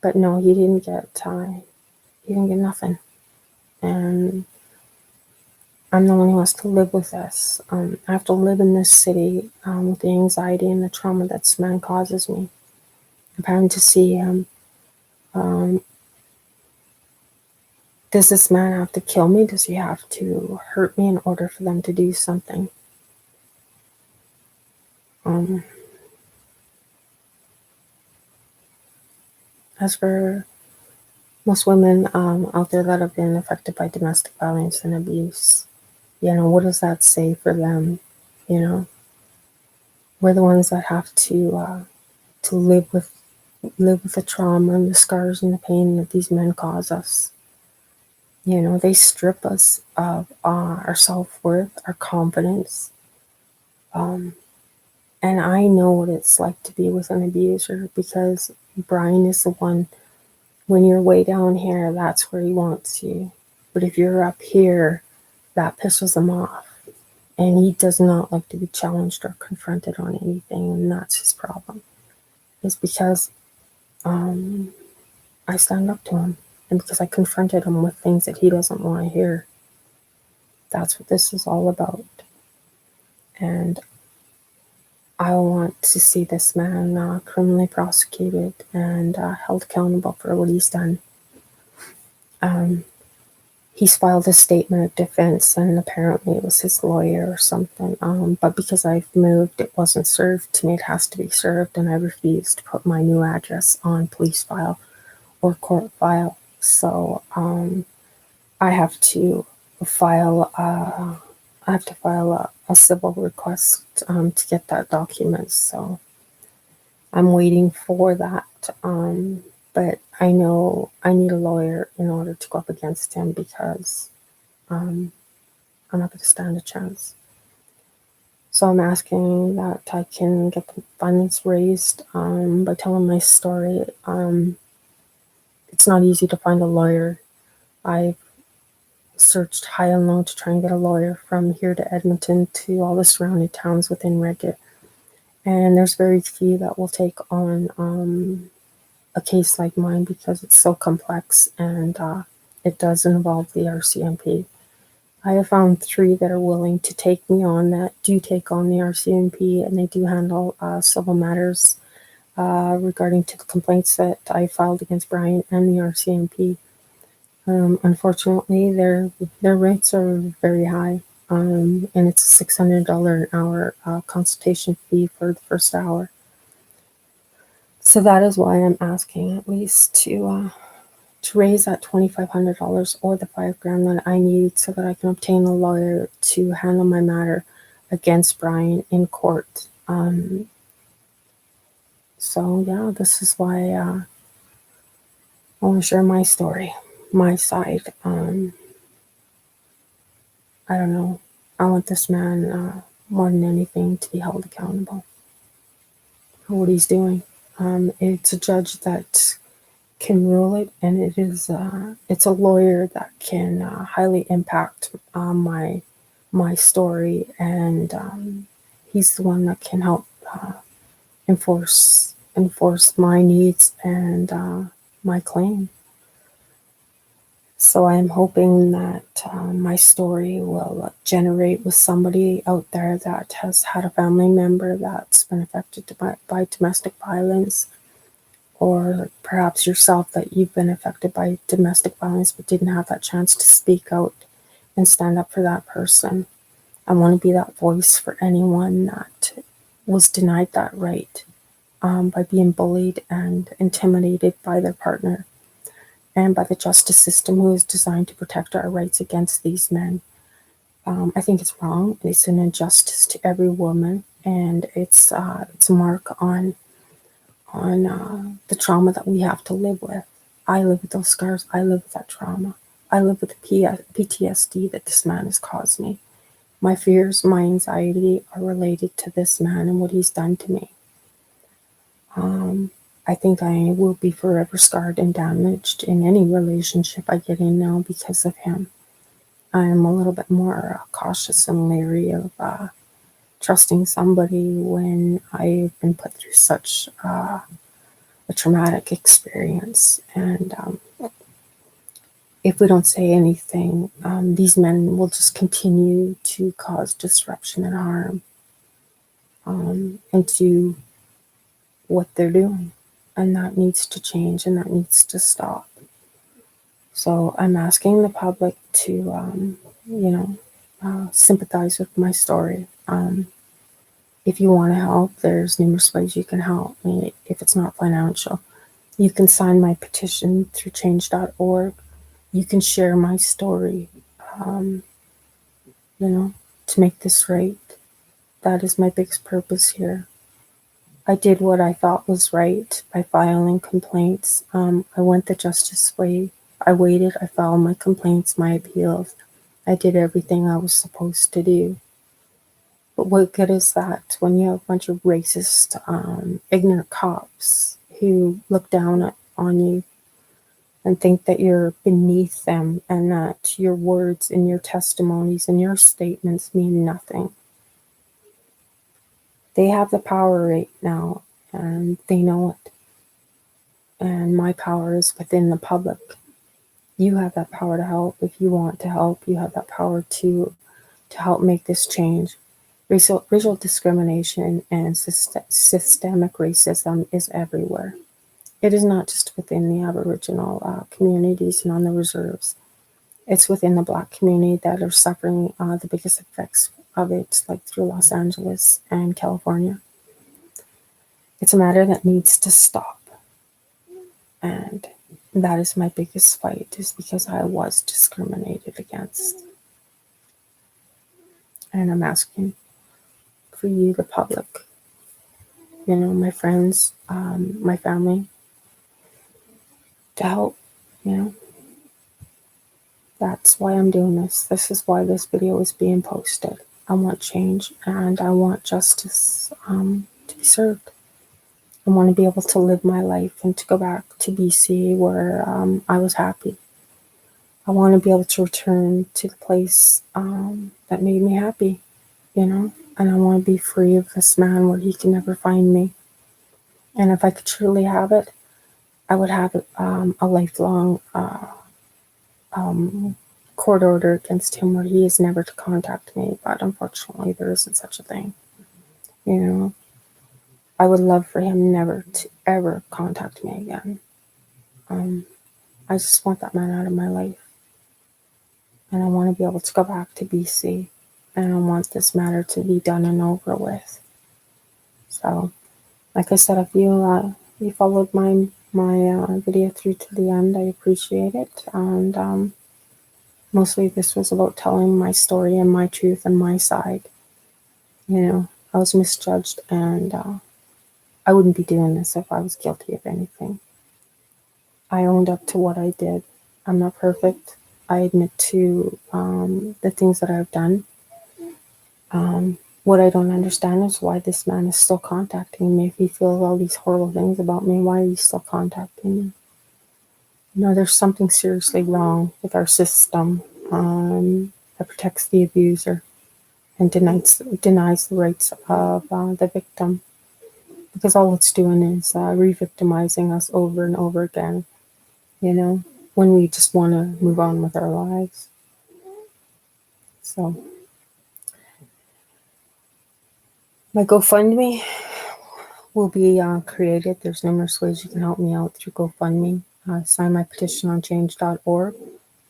But no, he didn't get nothing. And I'm the one who has to live with this. I have to live in this city with the anxiety and the trauma that this man causes me. I'm having to see him. Does this man have to kill me? Does he have to hurt me in order for them to do something? As for most women out there that have been affected by domestic violence and abuse, what does that say for them? We're the ones that have to live with the trauma and the scars and the pain that these men cause us. They strip us of our self-worth, our confidence. And I know what it's like to be with an abuser, because Brian is the one, when you're way down here, that's where he wants you. But if you're up here, that pisses him off. And he does not like to be challenged or confronted on anything, and that's his problem. It's because I stand up to him, and because I confronted him with things that he doesn't want to hear. That's what this is all about. And I want to see this man criminally prosecuted and held accountable for what he's done. He's filed a statement of defense, and apparently it was his lawyer or something. But because I've moved, it wasn't served to me. It has to be served, and I refused to put my new address on police file or court file. So I have to file a civil request to get that document. So I'm waiting for that. But I know I need a lawyer in order to go up against him, because I'm not going to stand a chance. So I'm asking that I can get the funds raised by telling my story. It's not easy to find a lawyer. I've searched high and low to try and get a lawyer from here to Edmonton to all the surrounding towns within Red Deer. And there's very few that will take on a case like mine, because it's so complex, and it does involve the RCMP. I have found 3 that are willing to take me on, that do take on the RCMP, and they do handle civil matters regarding to the complaints that I filed against Brian and the RCMP. Unfortunately, their rates are very high, and it's a $600 an hour consultation fee for the first hour. So that is why I'm asking at least to raise that $2,500 or the $5,000 that I need, so that I can obtain a lawyer to handle my matter against Brian in court. So yeah, this is why I want to share my story, my side. I don't know. I want this man more than anything to be held accountable for what he's doing. It's a judge that can rule it, and it's a lawyer that can highly impact my story, and he's the one that can help enforce my needs and my claim. So I'm hoping that my story will generate with somebody out there that has had a family member that's been affected by domestic violence, or perhaps yourself, that you've been affected by domestic violence but didn't have that chance to speak out and stand up for that person. I want to be that voice for anyone that was denied that right by being bullied and intimidated by their partner, and by the justice system, who is designed to protect our rights against these men. I think it's wrong. It's an injustice to every woman, and it's a mark on the trauma that we have to live with. I live with those scars. I live with that trauma. I live with the PTSD that this man has caused me. My fears, my anxiety are related to this man and what he's done to me. I think I will be forever scarred and damaged in any relationship I get in now because of him. I'm a little bit more cautious and leery of trusting somebody when I've been put through such a traumatic experience. And if we don't say anything, these men will just continue to cause disruption and harm, and do what they're doing. And that needs to change, and that needs to stop. So I'm asking the public to, sympathize with my story. If you want to help, there's numerous ways you can help me. If it's not financial, you can sign my petition through change.org. You can share my story, to make this right. That is my biggest purpose here. I did what I thought was right by filing complaints. I went the justice way. I waited. I filed my complaints, my appeals. I did everything I was supposed to do. But what good is that when you have a bunch of racist, ignorant cops who look down on you and think that you're beneath them and that your words and your testimonies and your statements mean nothing? They have the power right now, and they know it. And my power is within the public. You have that power to help. If you want to help, you have that power to help make this change. Racial discrimination and systemic racism is everywhere. It is not just within the Aboriginal communities and on the reserves. It's within the Black community that are suffering the biggest effects of it, like through Los Angeles and California. It's a matter that needs to stop. And that is my biggest fight, is because I was discriminated against. And I'm asking for you, the public, my friends, my family, to help, That's why I'm doing this. This is why this video is being posted. I want change, and I want justice to be served. I want to be able to live my life and to go back to BC where I was happy. I want to be able to return to the place that made me happy, and I want to be free of this man where he can never find me. And if I could truly have it, I would have a lifelong court order against him where he is never to contact me. But unfortunately, there isn't such a thing. I would love for him never to ever contact me again. I just want that man out of my life. And I want to be able to go back to BC. And I want this matter to be done and over with. So, like I said, if you followed my video through to the end, I appreciate it. And mostly this was about telling my story and my truth and my side. I was misjudged, and I wouldn't be doing this if I was guilty of anything. I owned up to what I did. I'm not perfect. I admit to the things that I've done. What I don't understand is why this man is still contacting me. If he feels all these horrible things about me, why are you still contacting me? There's something seriously wrong with our system that protects the abuser and denies the rights of the victim. Because all it's doing is re-victimizing us over and over again, when we just want to move on with our lives. So, my GoFundMe will be created. There's numerous ways you can help me out through GoFundMe. Sign my petition on change.org.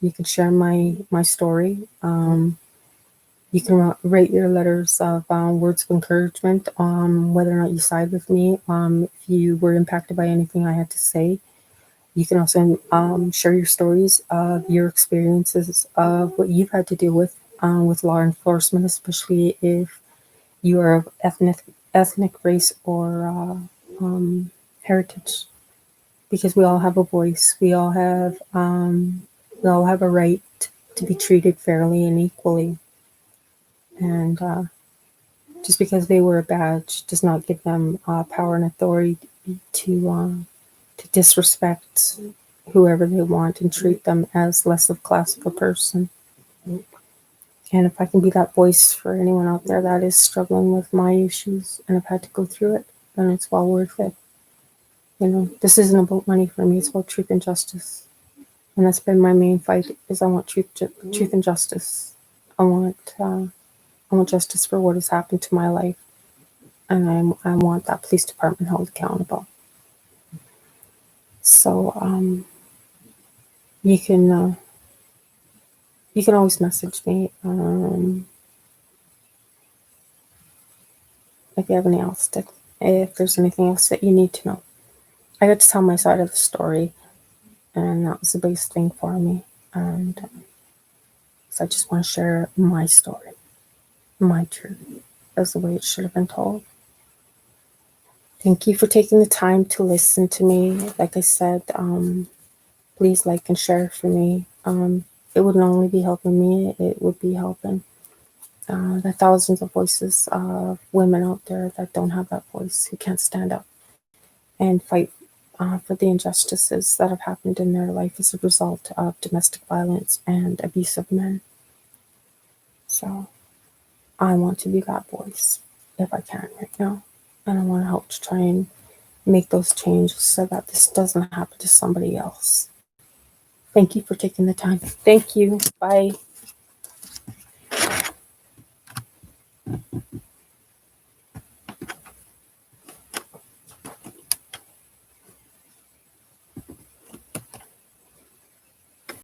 You can share my story. You can write your letters of words of encouragement on whether or not you side with me. If you were impacted by anything I had to say. You can also share your stories of your experiences of what you've had to deal with law enforcement, especially if you are of ethnic race or heritage. Because we all have a voice. We all have a right to be treated fairly and equally. And just because they wear a badge does not give them power and authority to disrespect whoever they want and treat them as less of class of a person. And if I can be that voice for anyone out there that is struggling with my issues and have had to go through it, then it's well worth it. This isn't about money for me. It's about truth and justice. And that's been my main fight is I want truth and justice. I want justice for what has happened to my life. And I want that police department held accountable. So you can always message me if you have if there's anything else that you need to know. I got to tell my side of the story, and that was the biggest thing for me. And so I just want to share my story, my truth, as the way it should have been told. Thank you for taking the time to listen to me. Like I said, please like and share for me. It wouldn't only be helping me, it would be helping the thousands of voices of women out there that don't have that voice, who can't stand up and fight for the injustices that have happened in their life as a result of domestic violence and abusive men. So I want to be that voice if I can right now. And I want to help to try and make those changes so that this doesn't happen to somebody else. Thank you for taking the time. Thank you. Bye.